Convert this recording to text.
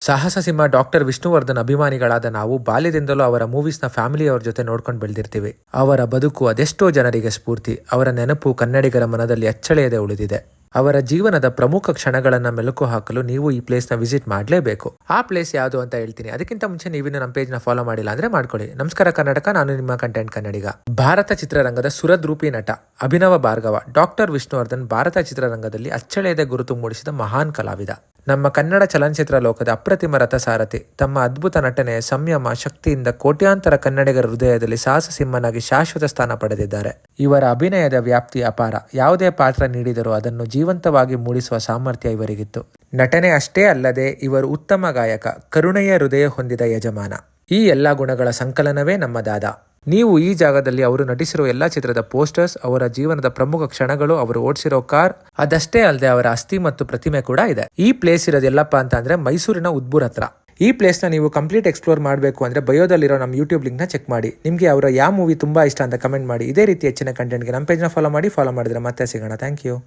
ಸಾಹಸ ಸಿಂಹ ಡಾಕ್ಟರ್ ವಿಷ್ಣುವರ್ಧನ್ ಅಭಿಮಾನಿಗಳಾದ ನಾವು ಬಾಲ್ಯದಿಂದಲೂ ಅವರ ಮೂವೀಸ್ನ ಫ್ಯಾಮಿಲಿಯವರ ಜೊತೆ ನೋಡ್ಕೊಂಡು ಬೆಳೆದಿರ್ತೀವಿ. ಅವರ ಬದುಕು ಅದೆಷ್ಟೋ ಜನರಿಗೆ ಸ್ಫೂರ್ತಿ. ಅವರ ನೆನಪು ಕನ್ನಡಿಗರ ಮನದಲ್ಲಿ ಅಚ್ಚಳಿಯದೆ ಉಳಿದಿದೆ. ಅವರ ಜೀವನದ ಪ್ರಮುಖ ಕ್ಷಣಗಳನ್ನು ಮೆಲುಕು ಹಾಕಲು ನೀವು ಈ ಪ್ಲೇಸ್ನ ವಿಸಿಟ್ ಮಾಡಲೇಬೇಕು. ಆ ಪ್ಲೇಸ್ ಯಾವುದು ಅಂತ ಹೇಳ್ತೀನಿ. ಅದಕ್ಕಿಂತ ಮುಂಚೆ ನೀವಿನ್ನು ನಮ್ಮ ಪೇಜ್ನ ಫಾಲೋ ಮಾಡಿಲ್ಲ ಅಂದ್ರೆ ಮಾಡ್ಕೊಳ್ಳಿ. ನಮಸ್ಕಾರ ಕರ್ನಾಟಕ, ನಾನು ನಿಮ್ಮ ಕಂಟೆಂಟ್ ಕನ್ನಡಿಗ. ಭಾರತ ಚಿತ್ರರಂಗದ ಸುರದ್ರೂಪಿ ನಟ ಅಭಿನವ ಭಾರ್ಗವ ಡಾಕ್ಟರ್ ವಿಷ್ಣುವರ್ಧನ್ ಭಾರತ ಚಿತ್ರರಂಗದಲ್ಲಿ ಅಚ್ಚಳಿಯದೆ ಗುರುತು ಮೂಡಿಸಿದ ಮಹಾನ್ ಕಲಾವಿದ. ನಮ್ಮ ಕನ್ನಡ ಚಲನಚಿತ್ರ ಲೋಕದ ಅಪ್ರತಿಮ ರಥಸಾರಥಿ. ತಮ್ಮ ಅದ್ಭುತ ನಟನೆ, ಸಂಯಮ, ಶಕ್ತಿಯಿಂದ ಕೋಟ್ಯಾಂತರ ಕನ್ನಡಿಗರ ಹೃದಯದಲ್ಲಿ ಸಾಹಸ ಸಿಂಹನಾಗಿ ಶಾಶ್ವತ ಸ್ಥಾನ ಪಡೆದಿದ್ದಾರೆ. ಇವರ ಅಭಿನಯದ ವ್ಯಾಪ್ತಿ ಅಪಾರ. ಯಾವುದೇ ಪಾತ್ರ ನೀಡಿದರೂ ಅದನ್ನು ಜೀವಂತವಾಗಿ ಮೂಡಿಸುವ ಸಾಮರ್ಥ್ಯ ಇವರಿಗಿತ್ತು. ನಟನೆ ಅಷ್ಟೇ ಅಲ್ಲದೆ ಇವರು ಉತ್ತಮ ಗಾಯಕ, ಕರುಣೆಯ ಹೃದಯ ಹೊಂದಿದ ಯಜಮಾನ. ಈ ಎಲ್ಲ ಗುಣಗಳ ಸಂಕಲನವೇ ನಮ್ಮ ದಾದಾ. ನೀವು ಈ ಜಾಗದಲ್ಲಿ ಅವರು ನಟಿಸಿರೋ ಎಲ್ಲ ಚಿತ್ರದ ಪೋಸ್ಟರ್ಸ್, ಅವರ ಜೀವನದ ಪ್ರಮುಖ ಕ್ಷಣಗಳು, ಅವರು ಓಡಿಸಿರೋ ಕಾರ್, ಅದಷ್ಟೇ ಅಲ್ಲದೆ ಅವರ ಅಸ್ಥಿ ಮತ್ತು ಪ್ರತಿಮೆ ಕೂಡ ಇದೆ. ಈ ಪ್ಲೇಸ್ ಇರೋದೆಲ್ಲಪ್ಪ ಅಂತ ಅಂದ್ರೆ ಮೈಸೂರಿನ ಉದ್ಬೂರ್ ಹತ್ರ. ಈ ಪ್ಲೇಸ್ನ ನೀವು ಕಂಪ್ಲೀಟ್ ಎಕ್ಸ್ಪ್ಲೋರ್ ಮಾಡಬೇಕು ಅಂದ್ರೆ ಬಯೋದಲ್ಲಿರೋ ನಮ್ಮ ಯೂಟ್ಯೂಬ್ ಲಿಂಕ್ನ ಚೆಕ್ ಮಾಡಿ. ನಿಮಗೆ ಅವರ ಯಾವ ಮೂವಿ ತುಂಬಾ ಇಷ್ಟ ಅಂತ ಕಮೆಂಟ್ ಮಾಡಿ. ಇದೇ ರೀತಿ ಹೆಚ್ಚಿನ ಕಂಟೆಂಟ್ಗೆ ನಮ್ಮ ಪೇಜ್ನ ಫಾಲೋ ಮಾಡಿದ್ರೆ ಮತ್ತೆ ಸಿಗೋಣ. Thank you.